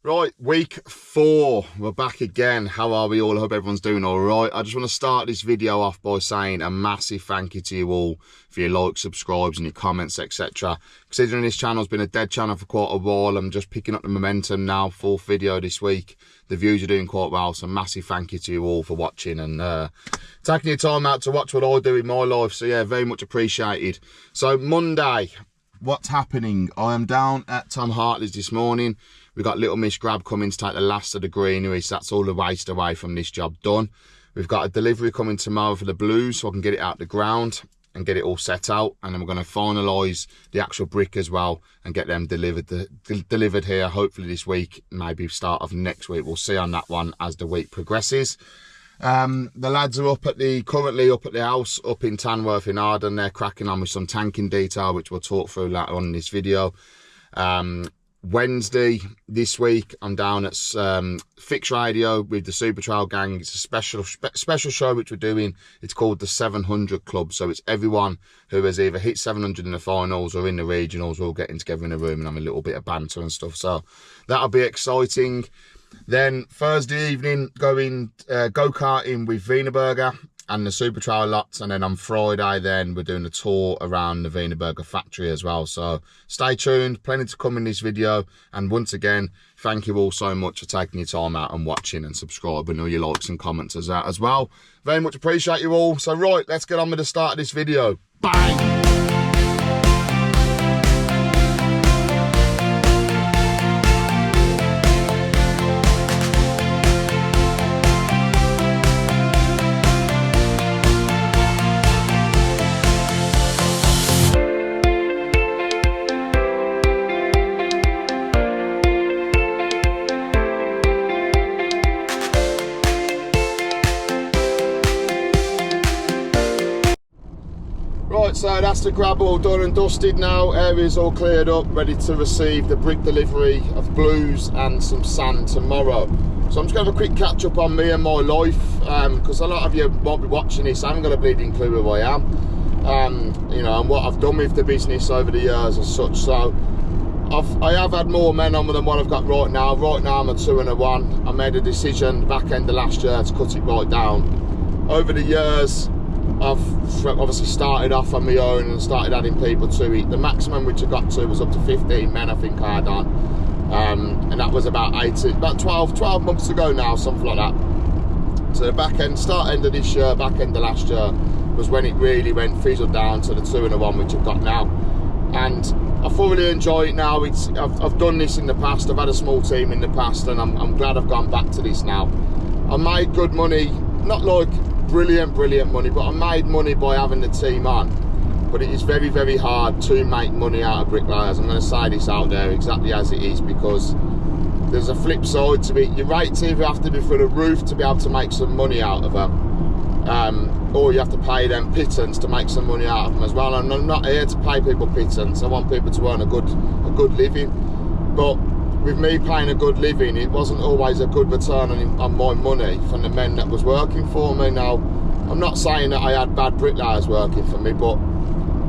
Right, week 4, we're back again. How are we all? I hope everyone's doing all right. I just want to start this video off by saying a massive thank you to you all for your likes, subscribes and your comments, etc. Considering this channel's been a dead channel for quite a while, I'm just picking up the momentum now. 4th video this week. The views are doing quite well, so massive thank you to you all for watching and taking your time out to watch what I do in my life. So yeah, very much appreciated. So Monday, what's happening? I am down at Tom Hartley's this morning. We got Little Miss Grab coming to take the last of the greenery, so that's all the waste away from this job done. We've got a delivery coming tomorrow for the blues, so I can get it out the ground and get it all set out, and then we're going to finalise the actual brick as well and get them delivered here hopefully this week, maybe start of next week. We'll see on that one as the week progresses. The lads are currently up at the house up in Tanworth in Arden. They're cracking on with some tanking detail, which we'll talk through later on in this video. Wednesday this week I'm down at Fix Radio with the Supertrowel gang. It's a special show which we're doing. It's called the 700 Club, so it's everyone who has either hit 700 in the finals or in the regionals all getting together in a room and having a little bit of banter and stuff, so that'll be exciting. Then Thursday evening going go-karting with Wienerberger and the Supertrowel lots, and then on Friday then we're doing a tour around the Wienerberger factory as well. So stay tuned, plenty to come in this video, and once again thank you all so much for taking your time out and watching and subscribing, all your likes and comments as well. Very much appreciate you all. So right, let's get on with the start of this video. Bang! Right, so that's the grab all done and dusted now. Area's all cleared up, ready to receive the brick delivery of blues and some sand tomorrow. So I'm just going to have a quick catch up on me and my life, because a lot of you won't be watching this. I haven't got a bleeding clue who I am, you know, and what I've done with the business over the years as such. So I have had more men on than what I've got right now. Right now I'm a 2 and a 1. I made a decision back end of last year to cut it right down. Over the years I've obviously started off on my own and started adding people to it. The maximum which I got to was up to 15 men I think I had on, and that was about 12 months ago now, something like that. So the start end of this year, back end of last year was when it really went fizzled down to the 2 and a 1 which I've got now, and I thoroughly enjoy it now. I've done this in the past, I've had a small team in the past, and I'm glad I've gone back to this now. I made good money, not like brilliant money, but I made money by having the team on. But it is very, very hard to make money out of bricklayers. I'm going to say this out there exactly as it is, because there's a flip side to it. Your rates either have to be for the roof to be able to make some money out of them, or you have to pay them pittance to make some money out of them as well. And I'm not here to pay people pittance. I want people to earn a good living. But with me paying a good living, it wasn't always a good return on my money from the men that was working for me. Now, I'm not saying that I had bad bricklayers working for me, but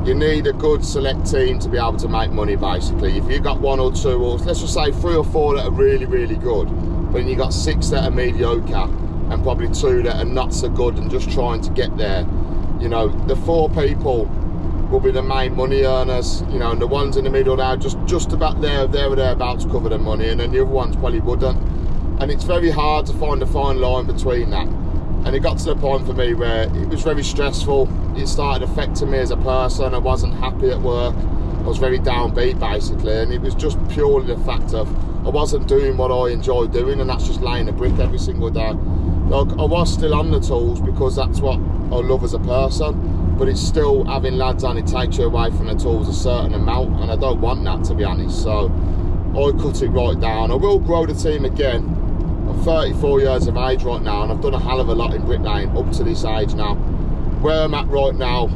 you need a good select team to be able to make money, basically. If you got 1 or 2, or let's just say 3 or 4 that are really, really good, but then you got 6 that are mediocre and probably 2 that are not so good and just trying to get there, you know, the 4 people will be the main money earners, you know, and the ones in the middle now just about there or thereabouts to cover the money, and then the other ones probably wouldn't. And it's very hard to find a fine line between that. And it got to the point for me where it was very stressful. It started affecting me as a person. I wasn't happy at work. I was very downbeat basically, and it was just purely the fact of I wasn't doing what I enjoyed doing, and that's just laying a brick every single day. Like, I was still on the tools because that's what I love as a person, but it's still having lads on, it takes you away from the tools a certain amount, and I don't want that, to be honest. So I cut it right down. I will grow the team again. I'm 34 years of age right now, and I've done a hell of a lot in bricklaying up to this age now. Where I'm at right now,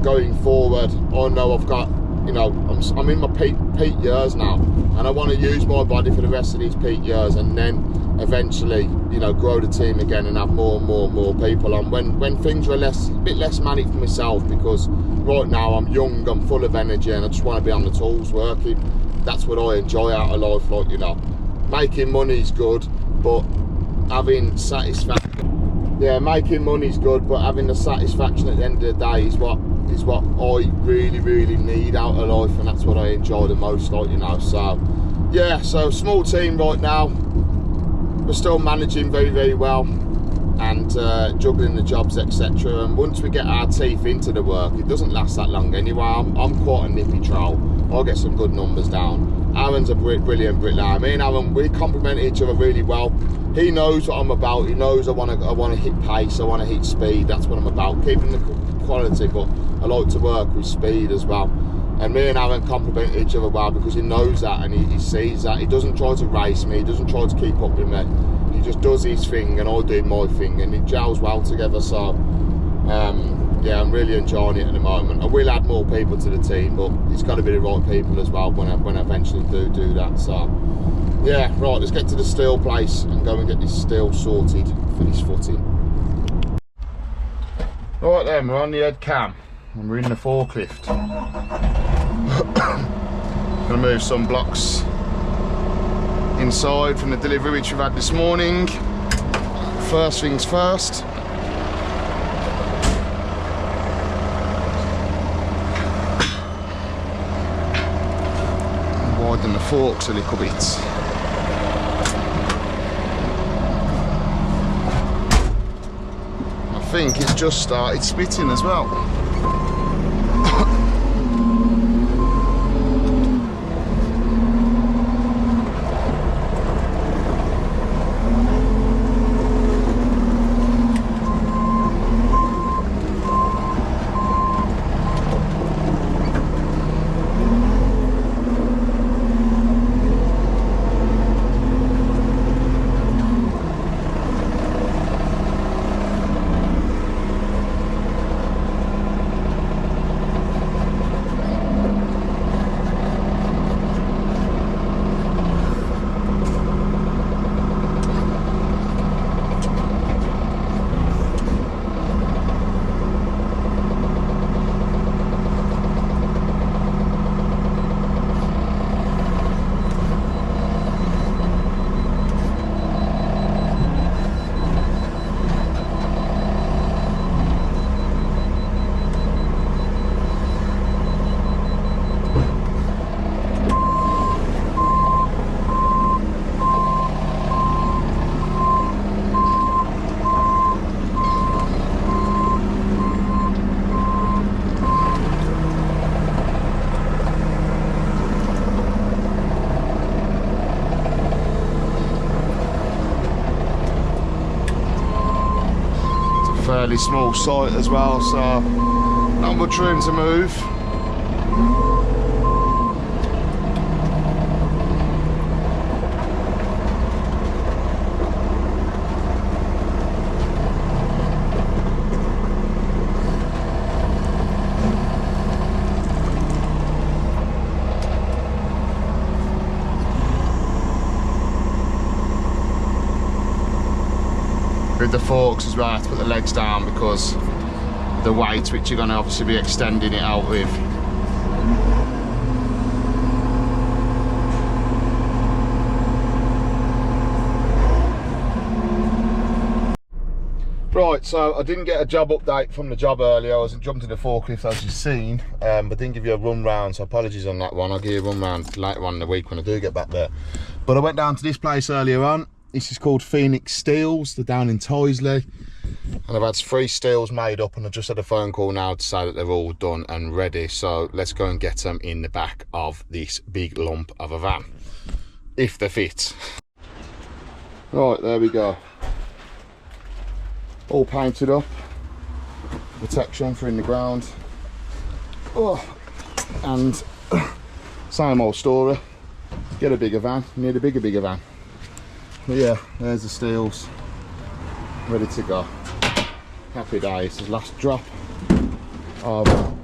going forward, I know I've got, you know, I'm in my peak years now, and I want to use my body for the rest of these peak years, and then eventually, you know, grow the team again and have more people on when things are a bit less manic for myself, because right now I'm young, I'm full of energy, and I just want to be on the tools working. That's what I enjoy out of life, like, you know. making money's good, but having satisfaction. Yeah, making money's good, but having the satisfaction at the end of the day is what I really need out of life, and that's what I enjoy the most, like, you know. So yeah, so small team right now. We're still managing very well, and juggling the jobs, etc. And once we get our teeth into the work, it doesn't last that long anyway. I'm quite a nippy troll. I'll get some good numbers down. Aaron's a brilliant bricklayer. Me and Aaron, we complement each other really well. He knows what I'm about. He knows I want to hit pace. I want to hit speed. That's what I'm about. Keeping the quality, but I like to work with speed as well. And me and Aaron complement each other well, because he knows that and he sees that. He doesn't try to race me. He doesn't try to keep up with me. He just does his thing and I do my thing, and it gels well together. So yeah, I'm really enjoying it at the moment. I will add more people to the team, but it's got to be the right people as well when I eventually do that. So yeah, right, let's get to the steel place and go and get this steel sorted for this footing. Right then, we're on the head cam and we're in the forklift. Gonna move some blocks inside from the delivery which we've had this morning. First things first. Widen the forks a little bit. I think it's just started spitting as well. Fairly small site as well, so not much room to move. With the forks as well, I have to put the legs down because the weight which you're going to obviously be extending it out with. Right, so I didn't get a job update from the job earlier. I was jumped in the forklift as you've seen, but didn't give you a run round, so apologies on that one. I'll give you a run round later on in the week when I do get back there. But I went down to this place earlier on. This is called Phoenix Steels. They're down in Tysley, and I've had 3 steels made up, and I just had a phone call now to say that they're all done and ready. So let's go and get them in the back of this big lump of a van, if they fit. Right, there we go. All painted up, protection for in the ground. Oh, and same old story. Get a bigger van. You need a bigger van. But yeah, there's the steels, ready to go. Happy days. This is last drop of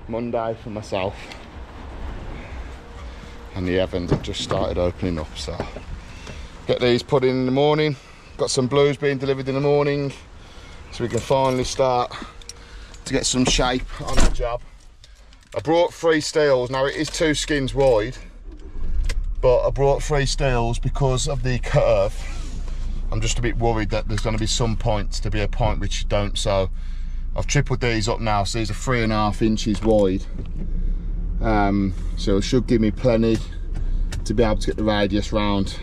Monday for myself, and the ovens have just started opening up, so get these put in the morning. Got some blues being delivered in the morning, so we can finally start to get some shape on the job. I brought 3 steels. Now it is 2 skins wide, but I brought 3 steels because of the curve. I'm just a bit worried that there's going to be some points to be a point which you don't, so I've tripled these up now, so these are 3.5 inches wide. So it should give me plenty to be able to get the radius round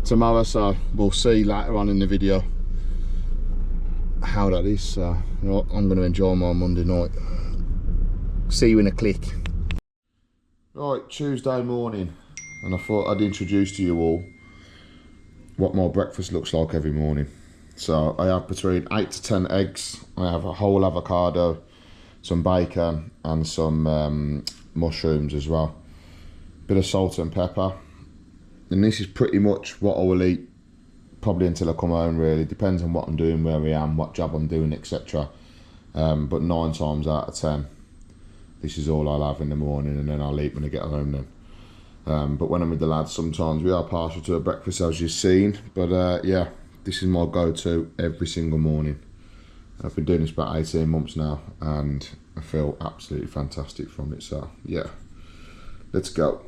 tomorrow, so we'll see later on in the video how that is. So you know what, I'm going to enjoy my Monday night. See you in a click. Right, Tuesday morning, and I thought I'd introduce to you all what my breakfast looks like every morning. So I have between 8 to 10 eggs, I have a whole avocado, some bacon and some mushrooms as well. Bit of salt and pepper. And this is pretty much what I will eat probably until I come home, really. Depends on what I'm doing, where I am, what job I'm doing, etc. But 9 times out of 10, this is all I'll have in the morning, and then I'll eat when I get home then. But when I'm with the lads, sometimes we are partial to a breakfast, as you've seen. But yeah, this is my go-to every single morning. I've been doing this about 18 months now, and I feel absolutely fantastic from it. So yeah, let's go.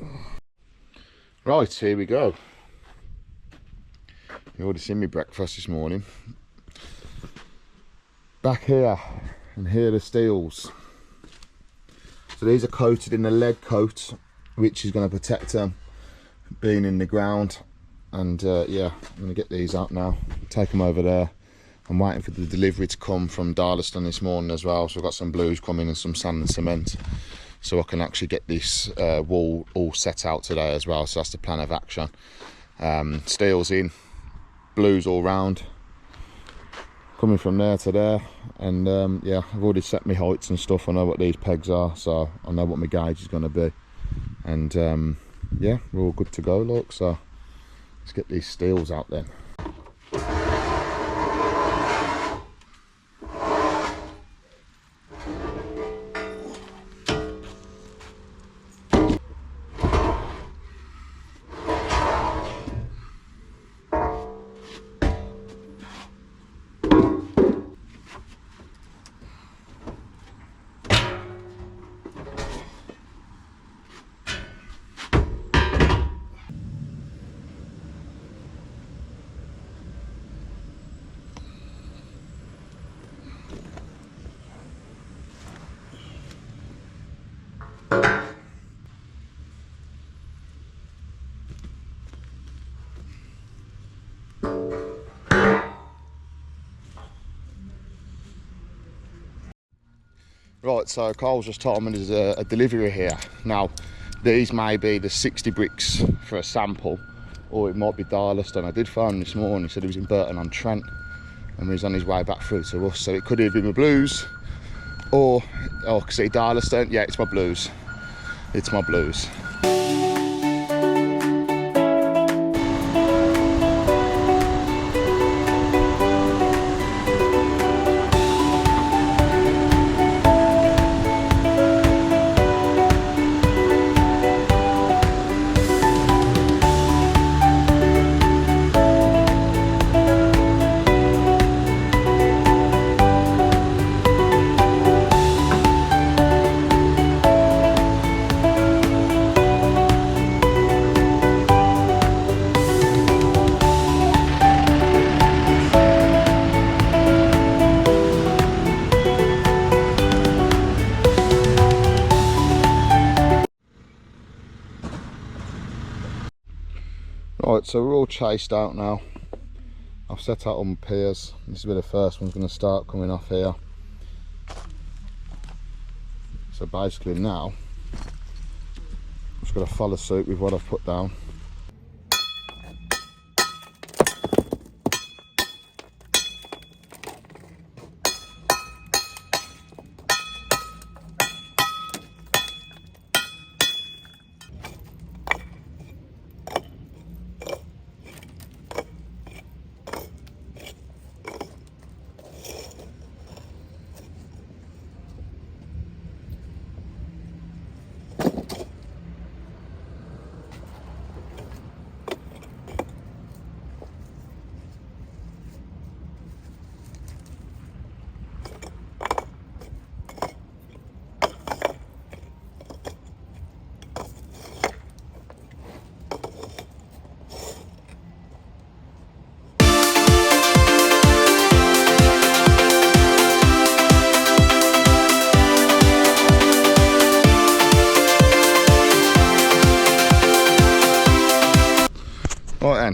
Right, here we go. You already seen me breakfast this morning. Back here, and here are the steels. So these are coated in a lead coat, which is going to protect them being in the ground. And yeah, I'm going to get these out now, take them over there. I'm waiting for the delivery to come from Darlaston this morning as well, so I've got some blues coming and some sand and cement, so I can actually get this wall all set out today as well. So that's the plan of action. Steels in, blues all round, coming from there to there. And yeah, I've already set my heights and stuff. I know what these pegs are, so I know what my gauge is going to be. And yeah, we're all good to go, look. So let's get these steels out then. Right, so Carl's just told me there's a delivery here. Now, these may be the 60 bricks for a sample, or it might be Darlaston. I did phone him this morning, he said he was in Burton-on-Trent, and he was on his way back through to us, so it could either be my blues, or, oh, see Darlaston, yeah, it's my blues. It's my blues. Right, so we're all chased out now. I've set out on piers. This is where the first one's going to start coming off here. So basically now, I'm just going to follow suit with what I've put down.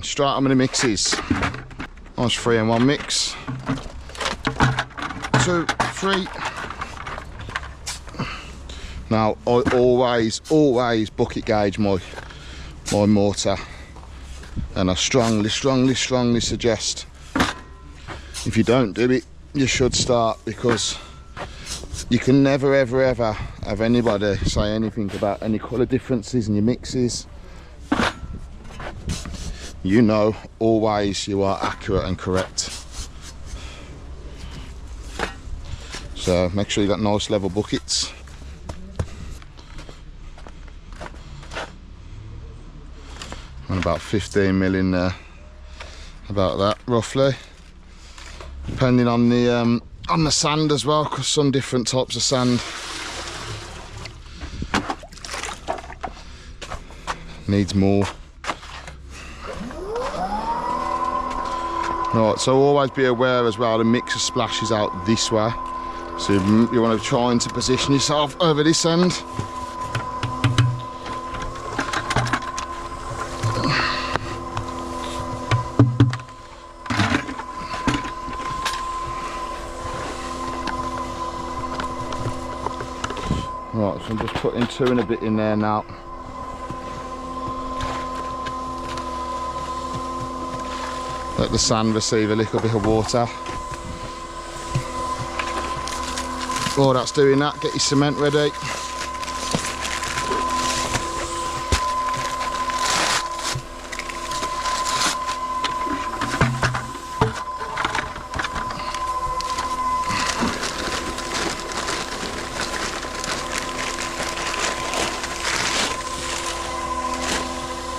straight on with the mixes. Nice 3-in-1 mix. 2, 3. Now I always bucket gauge my mortar, and I strongly suggest if you don't do it, you should start, because you can never ever have anybody say anything about any colour differences in your mixes. You know, always you are accurate and correct. So make sure you got nice level buckets. And about 15 mil in there, about that roughly, depending on the sand as well, because some different types of sand needs more. Right, so always be aware as well, the mixer splashes out this way, so you want to try to position yourself over this end. Right, so I'm just putting 2 and a bit in there now. Let the sand receive a little bit of water. While that's doing that, get your cement ready.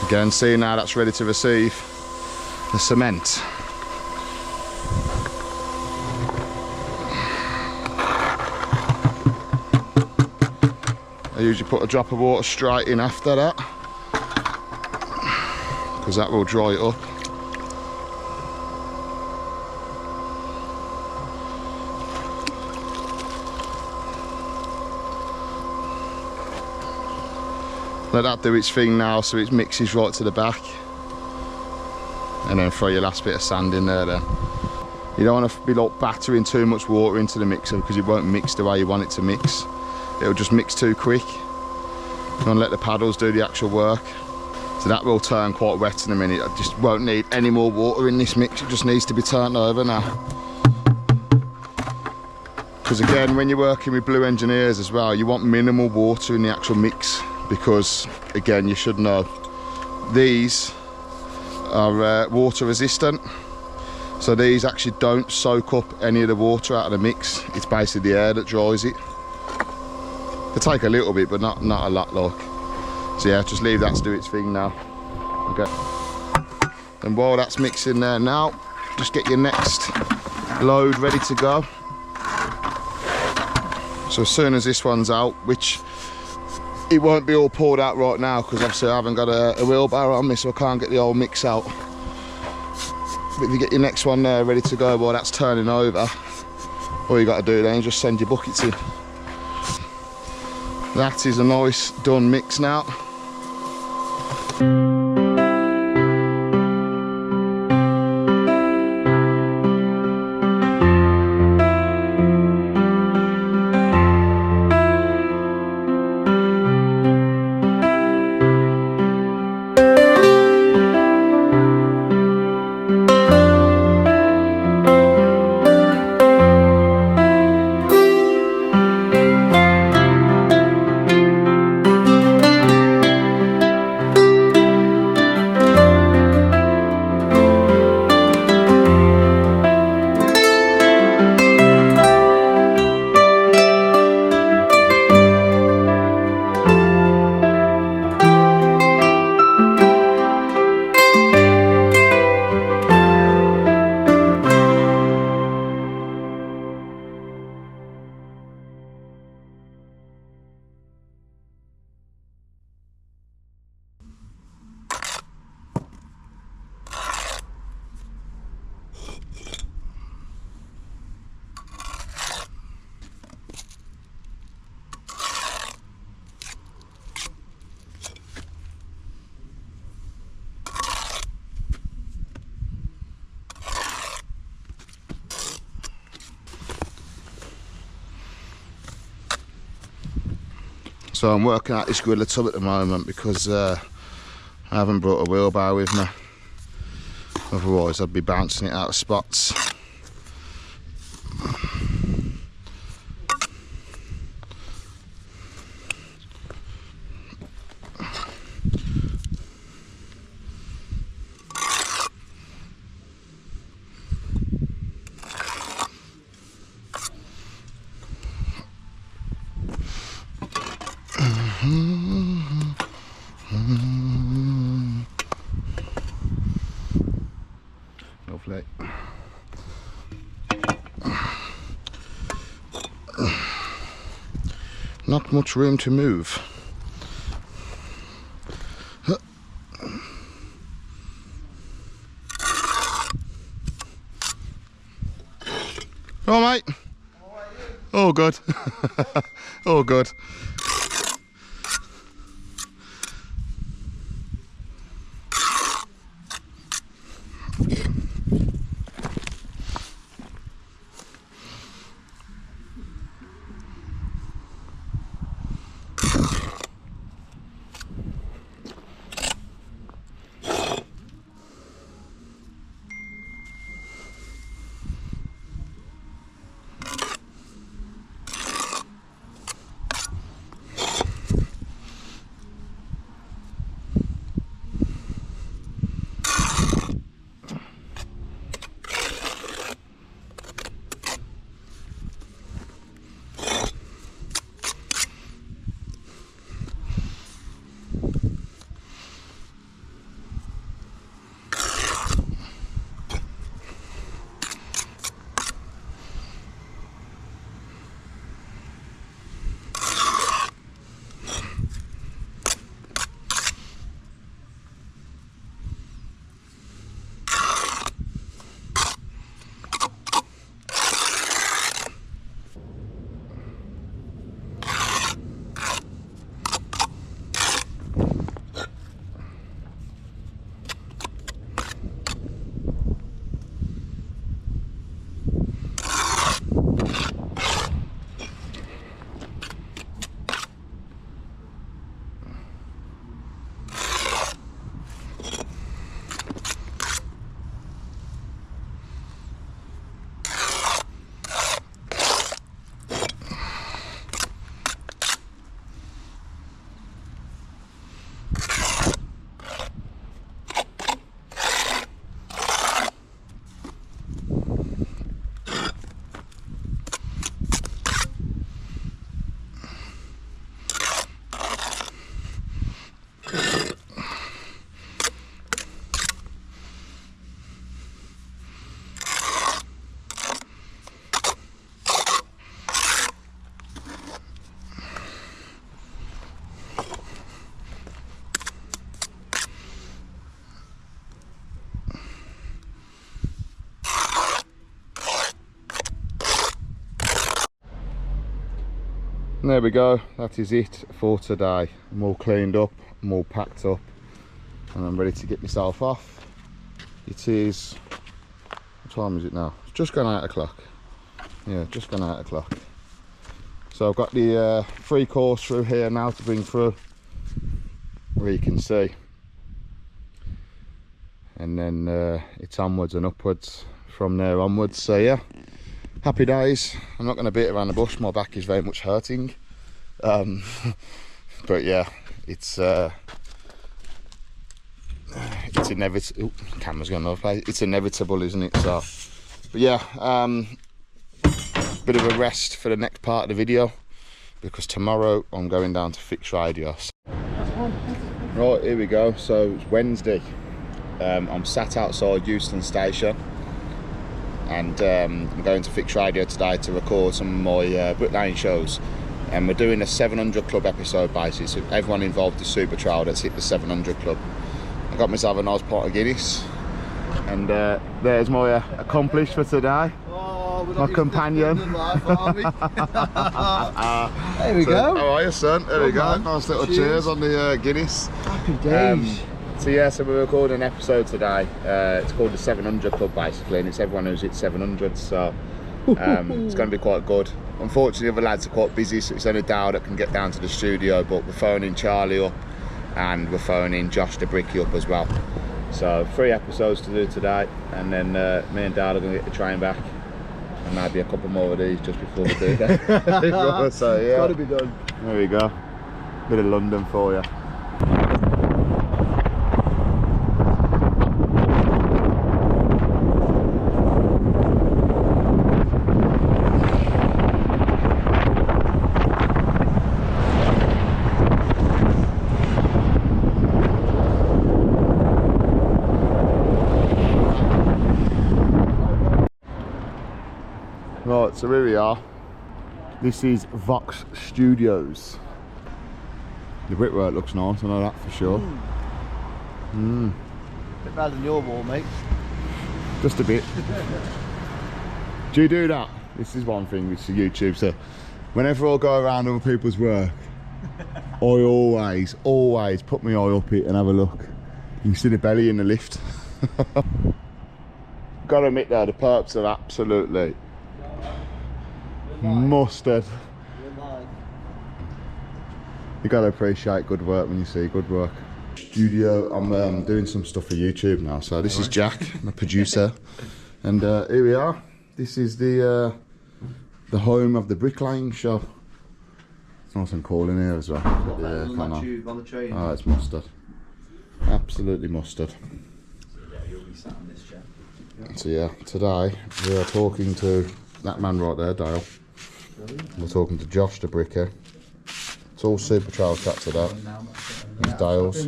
Again, see now that's ready to receive the cement. I usually put a drop of water straight in after that, because that will dry it up. Let that do its thing now, so it mixes right to the back, and then throw your last bit of sand in there then. You don't want to be like battering too much water into the mixer, because it won't mix the way you want it to mix. It'll just mix too quick. You want to let the paddles do the actual work. So that will turn quite wet in a minute. I just won't need any more water in this mix, it just needs to be turned over now. Because again, when you're working with blue engineers as well, you want minimal water in the actual mix, because again, you should know these are water resistant, so these actually don't soak up any of the water out of the mix. It's basically the air that dries it. They take a little bit, but not a lot, like. So yeah, just leave that to do its thing now. Okay, and while that's mixing there now, just get your next load ready to go. So as soon as this one's out, which it won't be all poured out right now, because obviously I haven't got a wheelbarrow on me, so I can't get the old mix out. But if you get your next one there ready to go while that's turning over, all you got to do then is just send your buckets in. That is a nice done mix now. So I'm working out this gorilla tub at the moment because I haven't brought a wheelbarrow with me. Otherwise I'd be bouncing it out of spots. Lovely. Not much room to move. All right, mate. Oh, good. Oh, good. And there we go, that is it for today. I'm all cleaned up, I'm all packed up, and I'm ready to get myself off. It is, what time is it now? It's just gone 8 o'clock. Yeah, just gone 8 o'clock. So I've got the free course through here now to bring through, where you can see. And then it's onwards and upwards from there onwards. So yeah, happy days. I'm not going to beat around the bush, my back is very much hurting. But yeah, it's inevitable. Camera's going off. It's inevitable, isn't it? So, but yeah, bit of a rest for the next part of the video, because tomorrow I'm going down to fix radios. Right, here we go. So it's Wednesday. I'm sat outside Euston Station, and I'm going to fix radio today to record some of my bricklaying shows. And we're doing a 700 club episode basis. So everyone involved is Supertrowel that's hit the 700 club. I got myself a nice pot of Guinness, and there's my accomplish for today. Oh, my companion. There we go. How are you, son? There we go. Nice little cheers on the Guinness. Happy days. So yeah, so we're recording an episode today. It's called the 700 Club basically, and it's everyone who's hit 700. So It's going to be quite good. Unfortunately, the other lads are quite busy, so it's only Dale that can get down to the studio, but we're phoning Charlie up and we're phoning Josh the Bricky up as well. So 3 episodes to do today, and then me and Dale are going to get the train back, and maybe a couple more of these just before we do that. So yeah, It's got to be done. there we go. Bit of London for you. Right, so here we are. This is Vox Studios. The brickwork looks nice, I know that for sure. Bit better than your wall, mate. Just a bit. Do you do that? This is one thing with YouTube. So whenever I go around other people's work, I always put my eye up it and have a look. You can see the belly in the lift. Gotta admit though, the perps are absolutely mustard. You gotta appreciate good work when you see good work. Studio, I'm doing some stuff for YouTube now. So this is Jack, the producer, and here we are. This is the home of the Bricklaying show. It's nice and cool in here as well. On the train. Oh, it's mustard. Absolutely mustard. So yeah, today we are talking to that man right there, Dale. We're talking to Josh the Bricker. It's all Supertrowel chat today. It's Dale's.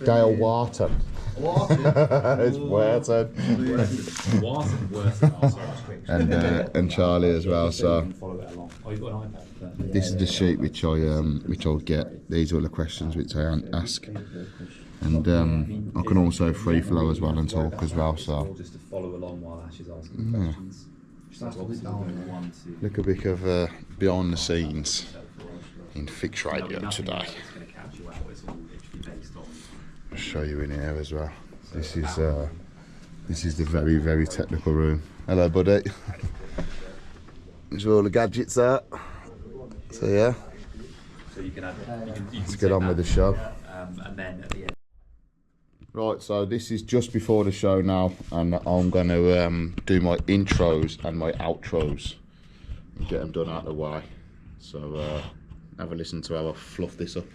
Dale Wharton. It's Wharton. And Charlie as well. So this is the sheet which I'll get. These are all the questions which I ask. And I can also free flow as well and talk as well. So just to follow along while Ash is asking questions. Look a bit of behind the scenes in Fix Radio today. I'll show you in here as well. This is the very, very technical room. Hello, buddy. There's all the gadgets out. So yeah, let's get on with the show. And then at the end. Right, so this is just before the show now, and I'm going to do my intros and my outros and get them done out of the way. So have a listen to how I fluff this up.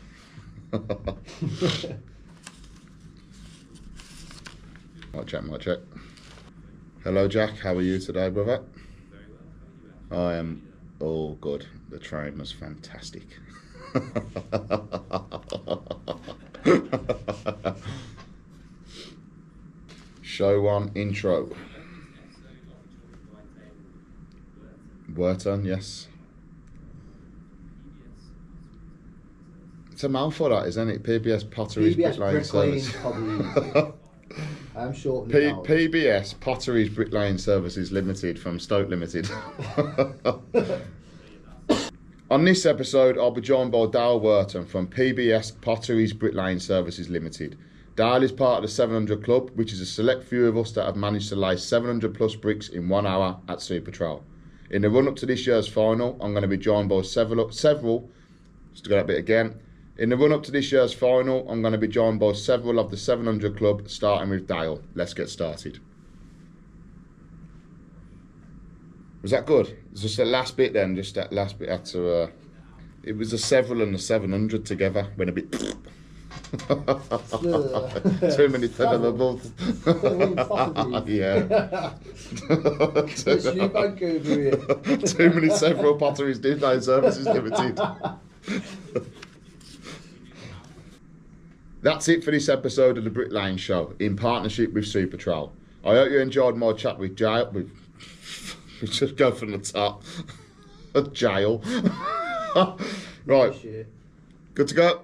Mic check. Hello Jack, how are you today, brother? I am all good. The train was fantastic. Show 1 intro. Wharton, yes. It's a mouthful, that, isn't it? PBS Potteries Bricklaying Service. I'm shortening it down. PBS Potteries Bricklaying Services Limited from Stoke Limited. On this episode, I'll be joined by Dale Wharton from PBS Potteries Bricklaying Services Limited. Dale is part of the 700 Club, which is a select few of us that have managed to lay 700 plus bricks in 1 hour at Supertrowel. In the run up to this year's final, I'm going to be joined by several, just to go that bit again. In the run up to this year's final, I'm going to be joined by several of the 700 Club, starting with Dale. Let's get started. Was that good? Just that last bit then, just that last bit had to, it was the several and the 700 together, went a bit... Too many syllables. Yeah. Too many several Potteries Bricklaying Services Limited. That's it for this episode of the Bricklaying Show in partnership with Supertrowel. I hope you enjoyed my chat with Jail. We just go from the top. Jail. Right. Good to go.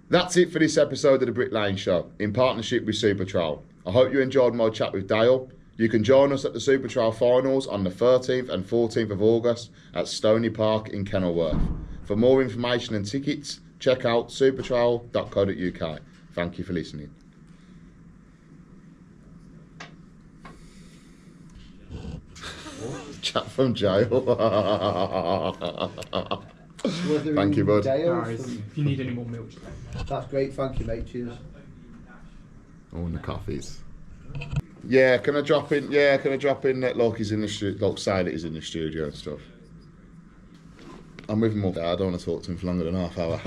That's it for this episode of the Bricklaying Show in partnership with Supertrowel. I hope you enjoyed my chat with Dale. You can join us at the Supertrowel finals on the 13th and 14th of August at Stony Park in Kenilworth. For more information and tickets, check out supertrowel.co.uk. Thank you for listening. Chat from jail. Thank you, bud. If you need any more milk. That's great, thank you, mate. Cheers. Oh, and the coffees. Yeah, can I drop in? Yeah, can I drop in that Loki's in the studio, like say that he's in the studio and stuff. I'm with him all day. I don't want to talk to him for longer than half hour.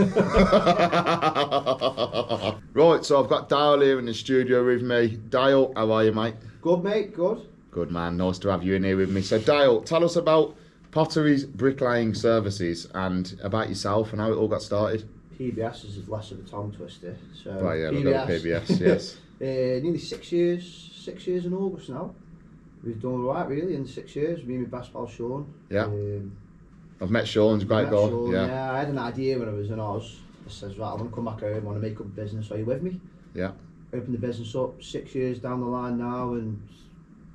Right, so I've got Dale here in the studio with me. Dale, how are you, mate? Good, mate, good. Good, man. Nice to have you in here with me. So, Dale, tell us about Pottery's Bricklaying Services and about yourself and how it all got started. PBS is less of a tongue twister. So Right, yeah, we've got PBS, yes. Nearly 6 years in August now. We've done all right, really, in 6 years. Me and my best pal Sean. Yeah. I've met Sean, he's a great guy. Sean, yeah, I had an idea when I was in Oz. I says, right, I want to come back home, I want to make up a business. Are you with me? Yeah. Opened the business up 6 years down the line now and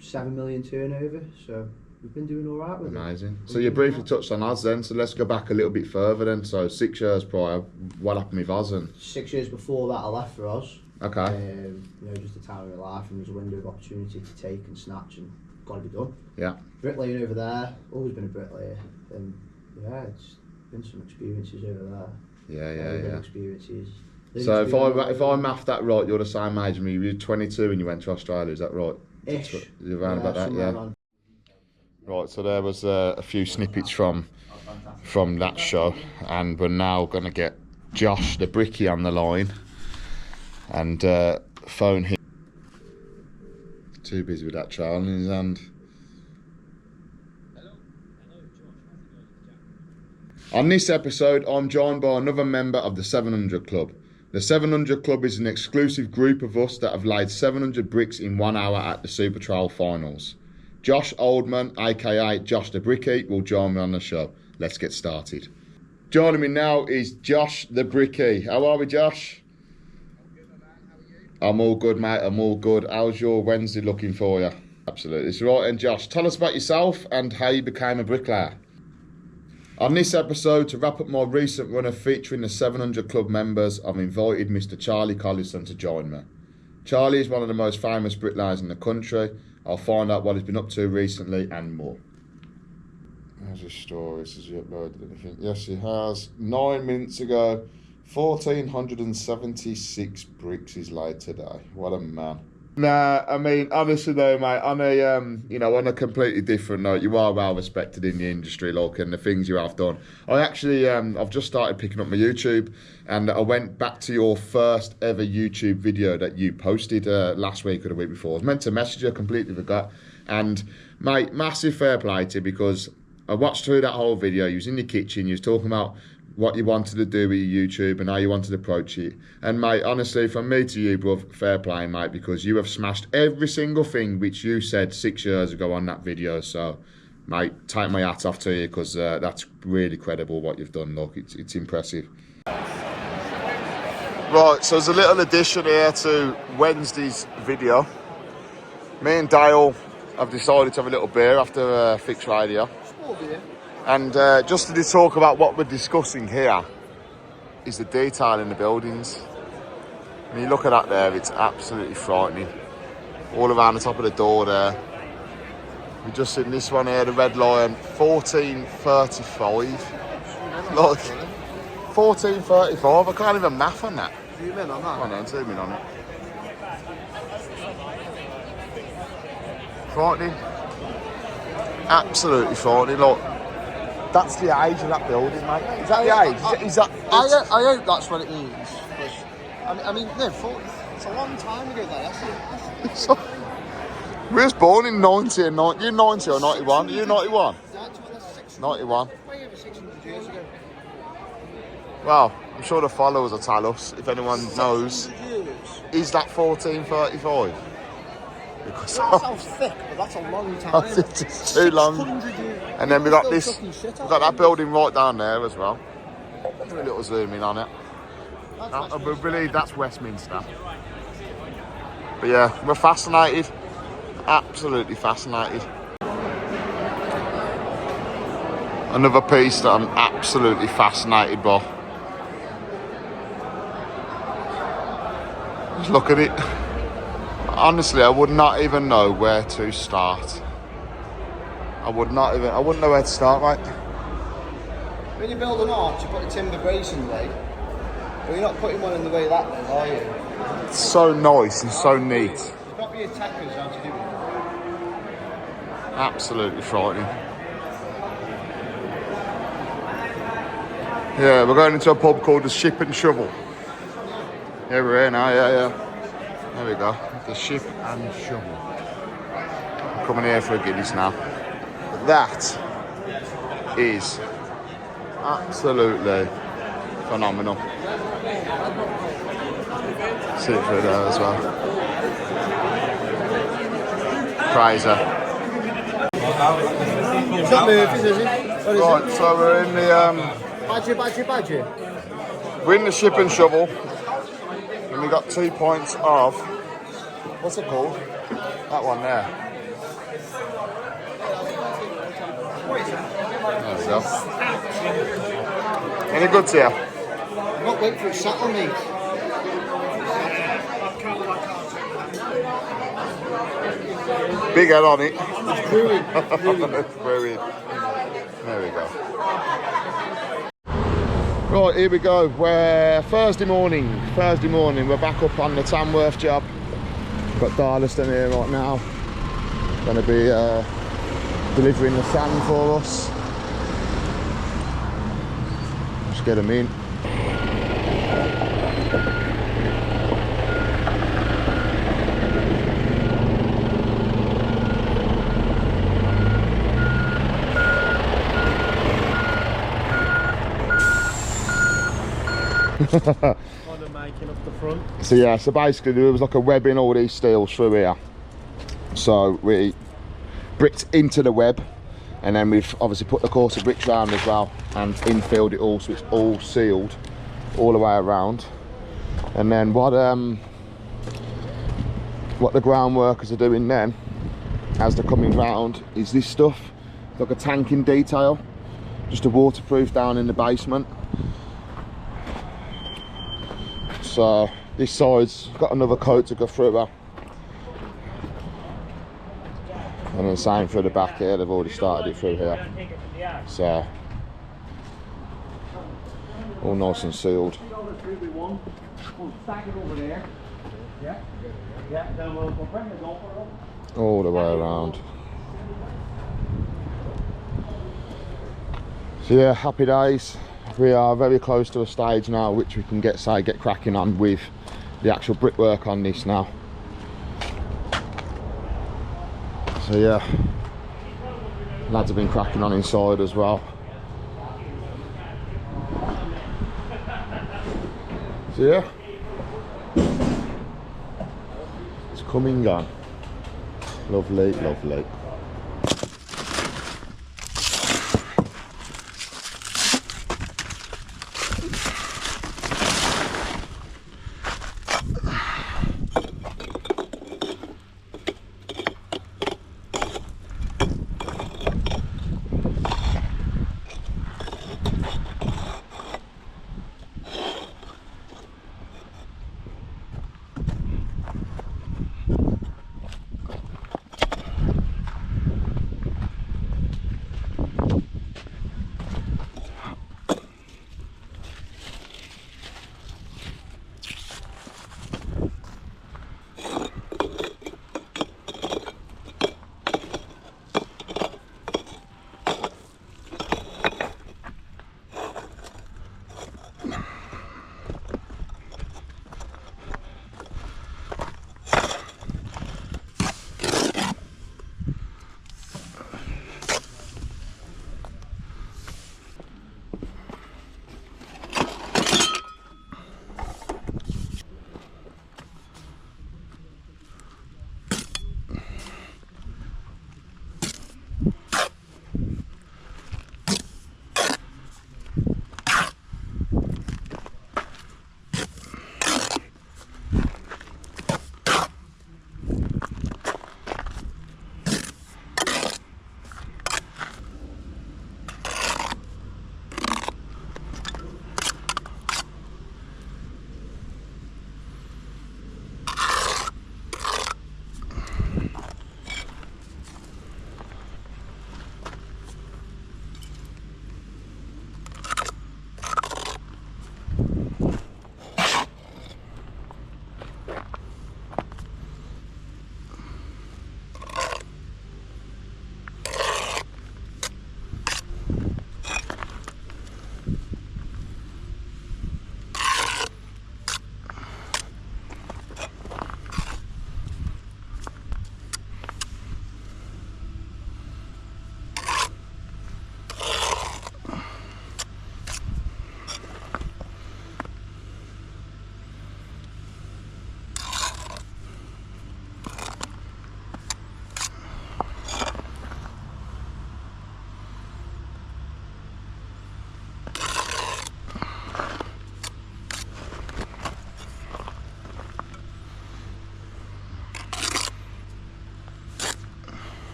7 million turnover. So we've been doing all right with it. Amazing. So you briefly touched on Oz then, so let's go back a little bit further then. So 6 years prior, what happened with Oz? And 6 years before that, I left for Oz. okay. You know, just a time of my life, and there was a window of opportunity to take and snatch, and got to be done. Yeah. Bricklaying over there, always been a bricklayer, and yeah, it's been some experiences over there. Yeah. Experiences. So if I math that right, you're the same age as me. You were 22 when you went to Australia, is that right? Ish. You're around about that, yeah. Around. Right, so there was a few snippets from that show, and we're now going to get Josh the Bricky on the line and phone him. Too busy with that trial in his hand. On this episode, I'm joined by another member of the 700 Club. The 700 Club is an exclusive group of us that have laid 700 bricks in 1 hour at the Supertrowel finals. Josh Oldman, aka Josh the Bricky, will join me on the show. Let's get started. Joining me now is Josh the Bricky. How are we, Josh? I'm all good, mate. I'm all good. How's your Wednesday looking for you? Absolutely. It's right. And Josh, tell us about yourself and how you became a bricklayer. On this episode, to wrap up my recent run of featuring the 700 Club members, I've invited Mr. Charlie Collison to join me. Charlie is one of the most famous bricklayers in the country. I'll find out what he's been up to recently and more. How's his story? Has he uploaded anything? Yes, he has. 9 minutes ago, 1,476 bricks he's laid today. What a man. Nah, I mean, honestly though, mate, on a completely different note, you are well respected in the industry, like, and the things you have done. I actually, I've just started picking up my YouTube, and I went back to your first ever YouTube video that you posted last week or the week before. I was meant to message you, completely forgot. And, mate, massive fair play to you, because I watched through that whole video. You was in the kitchen, you was talking about what you wanted to do with your YouTube and how you wanted to approach it. And mate, honestly, from me to you, bruv, fair play, mate, because you have smashed every single thing which you said 6 years ago on that video. So, mate, take my hat off to you, because that's really credible what you've done. Look, it's impressive. Right, so there's a little addition here to Wednesday's video. Me and Dale have decided to have a little beer after Fix Radio. Small beer. And just to talk about what we're discussing here is the detail in the buildings. When you look at that there, it's absolutely frightening. All around the top of the door there. We've just seen this one here, the Red Lion, 1435. Look, 1435, I can't even math on that. Zoom in on that. Come on then, zoom in on it. Frightening. Absolutely frightening, look. That's the age of that building, mate. Is that the age? I hope that's what it means. I mean, no, it's a long time ago, though. We was born in 90 and 90. You're 90 or 91? Are you 91? 91. Way over 600 years ago. Well, I'm sure the followers will tell us, if anyone knows. Is that 1435? Because that sounds thick, but that's a long time. It's too long. And then we got this, we've got that building right down there as well. Do a little zoom in on it. I believe that's Westminster. But yeah, we're fascinated. Absolutely fascinated. Another piece that I'm absolutely fascinated by. Just look at it. Honestly, I would not even know where to start. I wouldn't know where to start, mate. When you build an arch, you put a timber brace in the way. But you're not putting one in the way that way, are you? It's so nice and so neat. There's got to be a tactics how to do it. Absolutely frightening. Yeah, we're going into a pub called the Ship and Shovel. Yeah, we're here now, yeah. There we go, the Ship and Shovel. I'm coming here for a Guinness now. That is absolutely phenomenal. See it through there as well. Crazy. It's not moving, is it? What is Right, so we're in the Badger. we're in the Ship and Shovel, and we got 2 points of, what's it called? That one there. There we go. Any good to you? I'm not waiting for it sat on me. Big head on it. It's brewing. It's brewing. There we go. Right, here we go. We're Thursday morning. We're back up on the Tamworth job. Got Darlaston here right now. Going to be delivering the sand for us. Let's get them in. Making up the front. So yeah, so basically there was like a web in all these steels through here. So we bricked into the web, and then we've obviously put the course of bricks round as well and infilled it all, so it's all sealed all the way around. And then what the ground workers are doing then, as they're coming round, is this stuff, like a tanking detail, just a waterproof down in the basement. So this side's got another coat to go through her. And then same through the back here, they've already started it through here. So all nice and sealed. All the way around. So yeah, happy days. We are very close to a stage now which we can get cracking on with the actual brickwork on this now. So yeah, lads have been cracking on inside as well. So yeah, it's coming on. Lovely, lovely.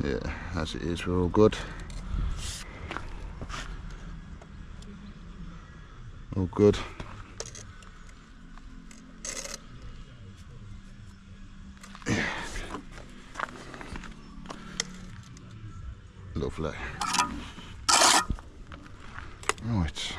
Yeah, as it is, we're all good. All good. Yeah. Lovely. Right.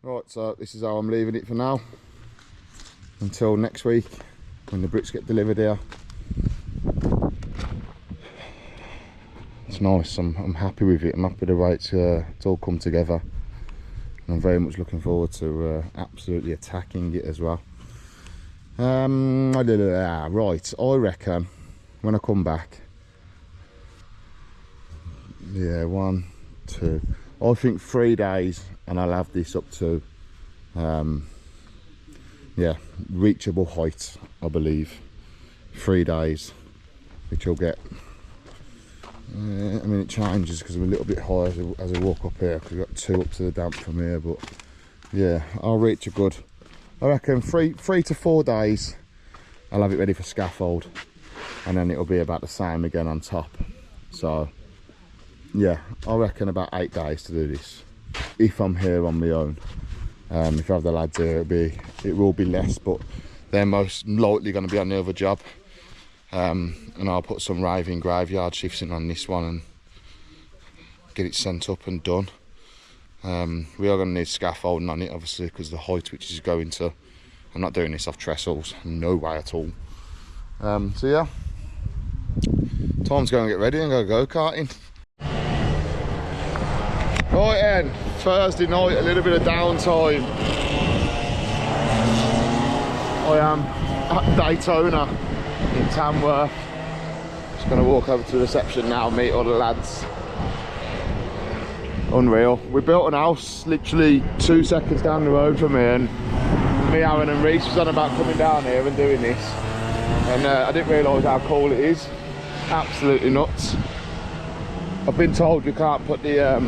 Right, so this is how I'm leaving it for now. Until next week, when the bricks get delivered here. It's nice, I'm happy with it. I'm happy with the way it's all come together. And I'm very much looking forward to absolutely attacking it as well. Right, I reckon when I come back, Yeah, 1, 2. I think 3 days, and I'll have this up to, yeah, reachable height, I believe. 3 days, which you'll get. I mean, it changes because I'm a little bit higher as I walk up here, because we've got 2 up to the damp from here, but yeah, I'll reach a good, I reckon 3 to 4 days, I'll have it ready for scaffold, and then it'll be about the same again on top. So yeah, I reckon about 8 days to do this, if I'm here on my own. If I have the lads here, it will be less, but they're most likely going to be on the other job. And I'll put some raving graveyard shifts in on this one and get it sent up and done. We are going to need scaffolding on it, obviously, because the height which is going to, I'm not doing this off trestles, no way at all. So yeah, time to go and get ready and go go-karting. Right then, Thursday night, a little bit of downtime. I am at Daytona in Tamworth. Just going to walk over to the reception now, meet all the lads. Unreal. We built an house literally 2 seconds down the road from here, and me, Aaron and Reese was on about coming down here and doing this. And I didn't realise how cool it is. Absolutely nuts. I've been told we can't put the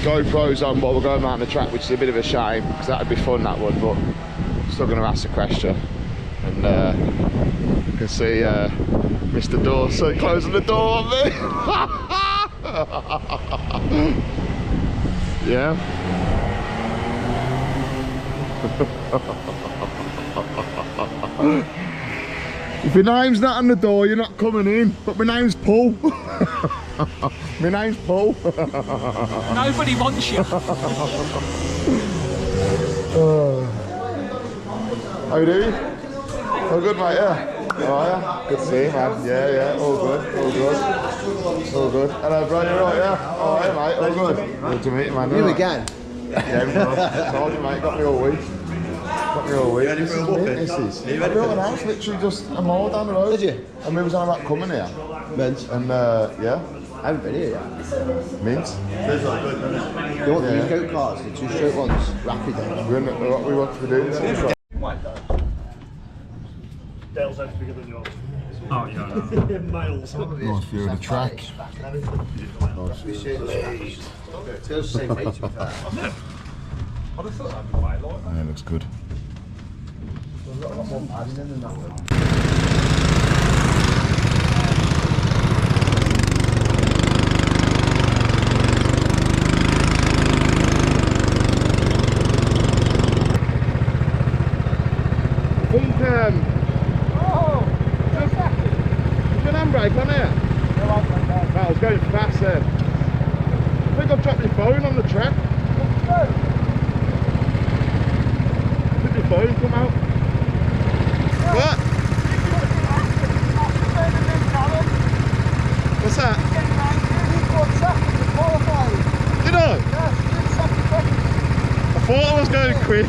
GoPros on while we're going around the track, which is a bit of a shame, because that would be fun, that would, but still going to ask the question. And you can see Mr. Dawson closing the door on me. Yeah. If your name's not on the door, you're not coming in. But my name's Paul. My name's Paul. Nobody wants you. How you doing? Oh, good, mate, yeah. How are you? Good to see you, man. Yeah, all good, all good. All good. Hello, bro, you alright, yeah? Oh, hey, mate, all good. Good to meet you, man. You again? Yeah, we go. Told you, mate, got me all week. Got me all week. You ready for a walk in? I built an house literally just a mile down the road. Did you? And we was on about coming here. Mint. And, yeah, I haven't been here yet. mint. You want these go-karts, the 2 straight ones, rapid then? What we want to do. Dale's head's bigger than yours. Oh, yeah. Miles. Nice view of the track. Feels the same weight, to be fair. I'd have thought that'd be quite light. Yeah, it looks good. There's a lot more padding in than that one. I think, just an handbrake on here? No, I was going fast there. I think I've dropped my phone on the track. Did my phone come out? What? What's that? Did I? I thought I was going quick.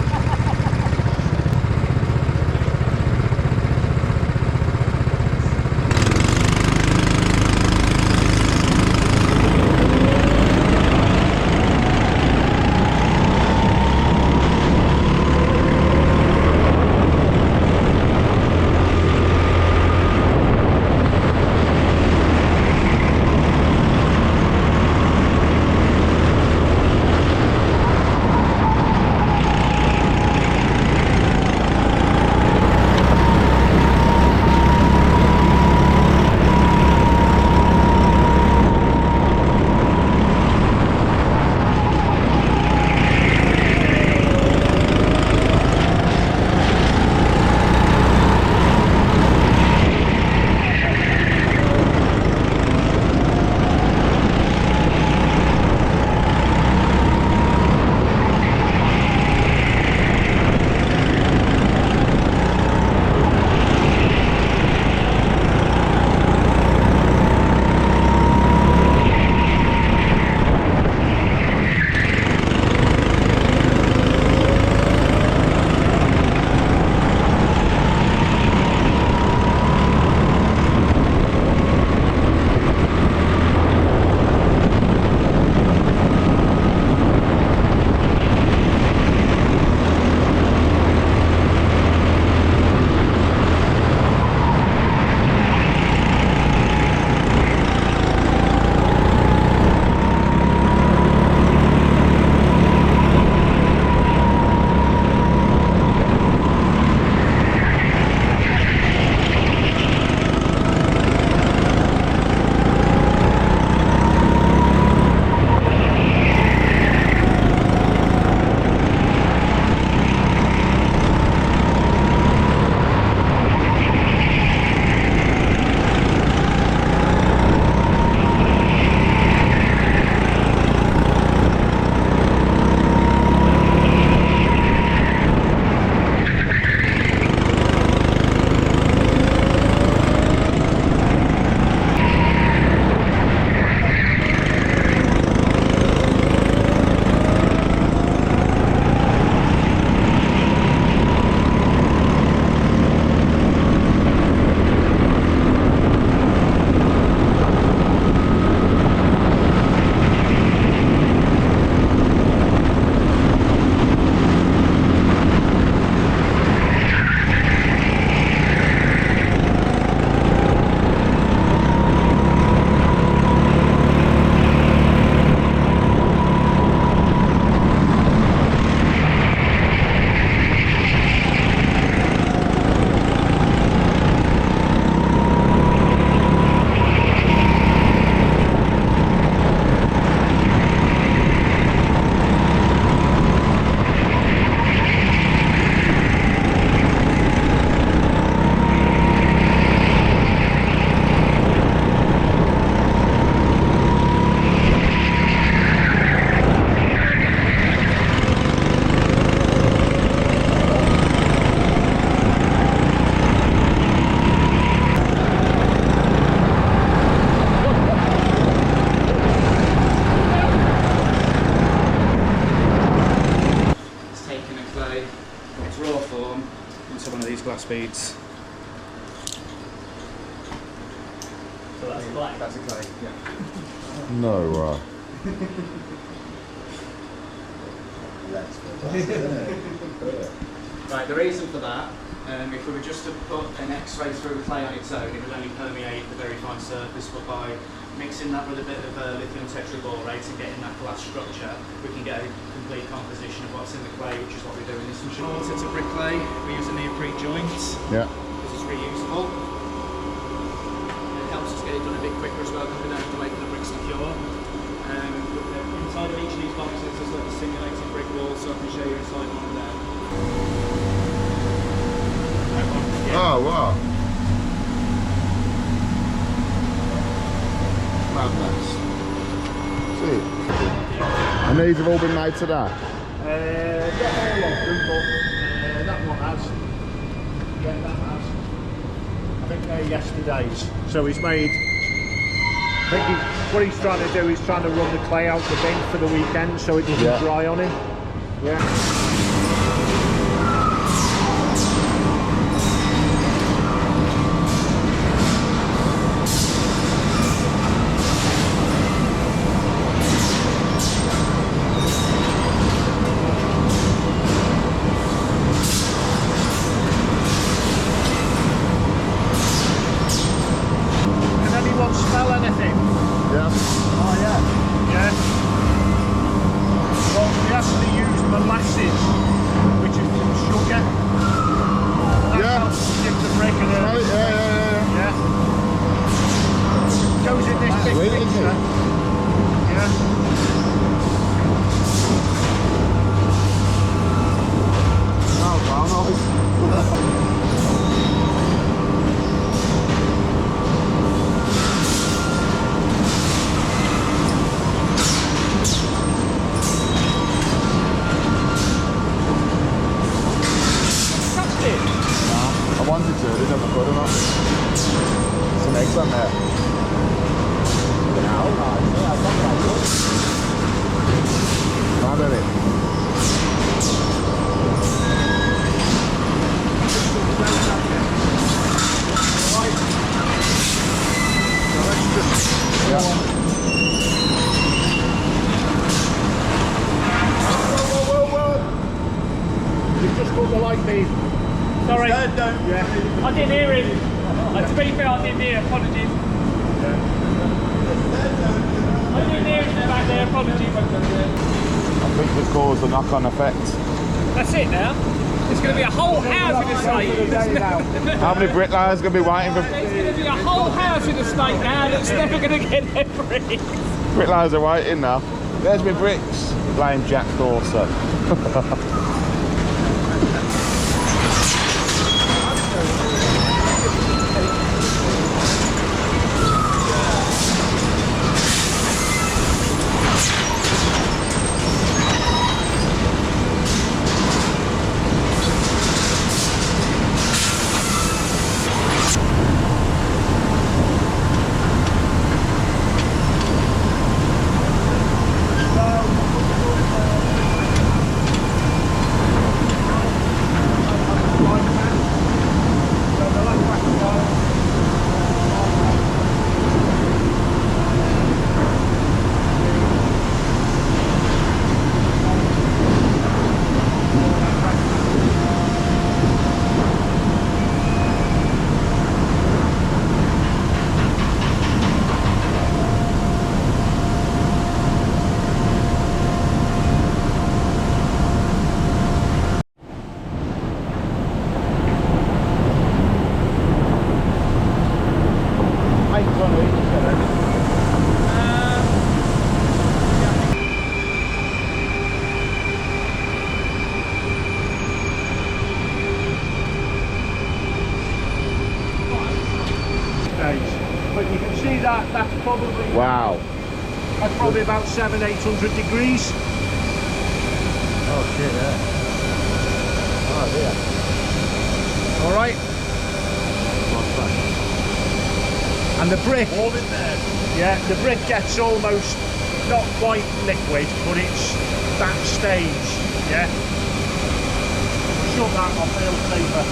speeds. So that's black. That's a clay, yeah. No way. Right, the reason for that, if we were just to put an X-ray through the clay on its own, it would only permeate the very fine surface, but by mixing that with a bit of lithium tetraborate and getting that glass structure, we can get a complete composition of what's in the clay, which is what we do in this machine. So it's a brick clay, we use a neoprene joint, Yeah. because it's reusable. It helps us get it done a bit quicker as well, because we don't have to wait for the bricks to cure. Inside of each of these boxes there's like a simulated brick wall, so I can show you inside one of them. Oh, wow. Madness. See. And these have all been made today? Not all of them, but that one has. Yeah, that has. I think they're yesterday's. So he's made. I think what he's trying to do is trying to run the clay out the bin for the weekend so it doesn't dry on him. Yeah. Can anyone smell anything? Yeah. Oh yeah. Yeah. Well, we actually use molasses, which is from sugar. That helps give the brick and yeah. Goes in this big Sweet, isn't mixer. it? Yeah. Oh, wow, nice. I wanted to, I didn't have a good enough. Some eggs on there. How about it? Yeah. You've just put the light beam. Sorry, Yeah. I didn't hear him. To be fair, I didn't hear. Apologies. I didn't hear him back there. Apologies. I think this caused a knock-on effect. That's it now. There's going to be a whole house in the state. How many bricklayers going to be waiting for... There's going to be a whole house in the state now that's never going to get their bricks. Bricklayers are waiting now. There's my bricks. Blame Jack Dawson. But you can see that's probably Wow. that's probably about 700-800 degrees. Oh shit, yeah. Oh dear. All right. And the brick, Warm in there. yeah, the brick gets almost not quite liquid, but it's that stage, yeah. Shut that off, it'll taper.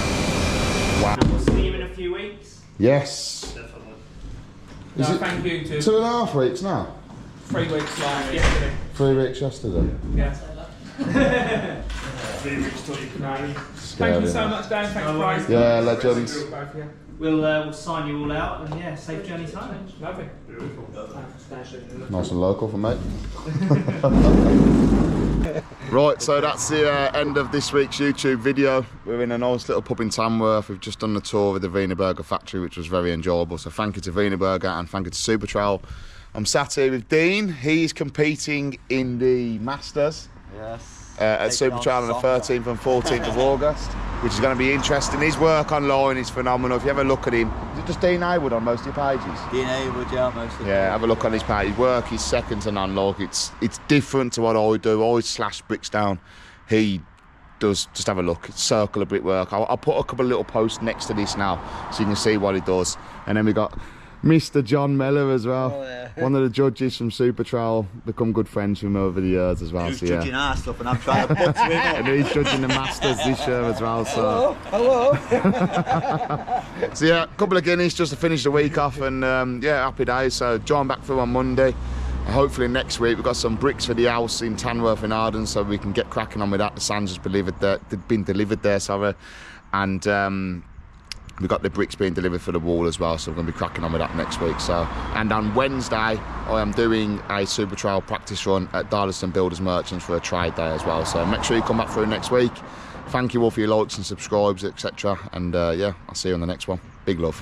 Wow. And we'll see you in a few weeks. Yes. No, Is it thank you to 2.5 weeks now? 3 weeks like yesterday. 3 weeks yesterday. Yeah. 3 weeks till you can marry. Thank you so much, Dan. Thanks, Bryce. Yeah, legends. Both of you. We'll sign you all out, and yeah, safe journeys home. Lovely. Nice and local for me. Right, so that's the end of this week's YouTube video. We're in a nice little pub in Tamworth. We've just done the tour of the Wienerberger factory, which was very enjoyable. So thank you to Wienerberger and thank you to Supertrowel. I'm sat here with Dean. He's competing in the Masters. Yes. At Supertrowel on the 13th and 14th of August, which is going to be interesting. His work online is phenomenal. If you have a look at him, is it just Dean Haywood on most of your pages? Dean Haywood, yeah, most of Yeah, have a look on his page. His work is second to none. Like it's different to what I do. I always slash bricks down. He does. Just have a look. It's circular brickwork. I'll put a couple of little posts next to this now, so you can see what he does. And then we got Mr. John Meller as well. Oh, yeah. One of the judges from Supertrowel, become good friends with him over the years as well. Who's so, yeah. judging our stuff and I'm trying to put him And he's judging the Masters this year as well. So. Hello. So yeah, a couple of Guineas just to finish the week off, and yeah, happy days. So John back through on Monday. Hopefully next week we've got some bricks for the house in Tamworth in Arden, so we can get cracking on with that. The sand's just been delivered there, sorry, and we've got the bricks being delivered for the wall as well, so we're going to be cracking on with that next week. So, and on Wednesday I am doing a Supertrowel practice run at Darlaston Builders Merchants for a trade day as well. So make sure you come back through next week. Thank you all for your likes and subscribes, etc. And yeah, I'll see you on the next one. Big love.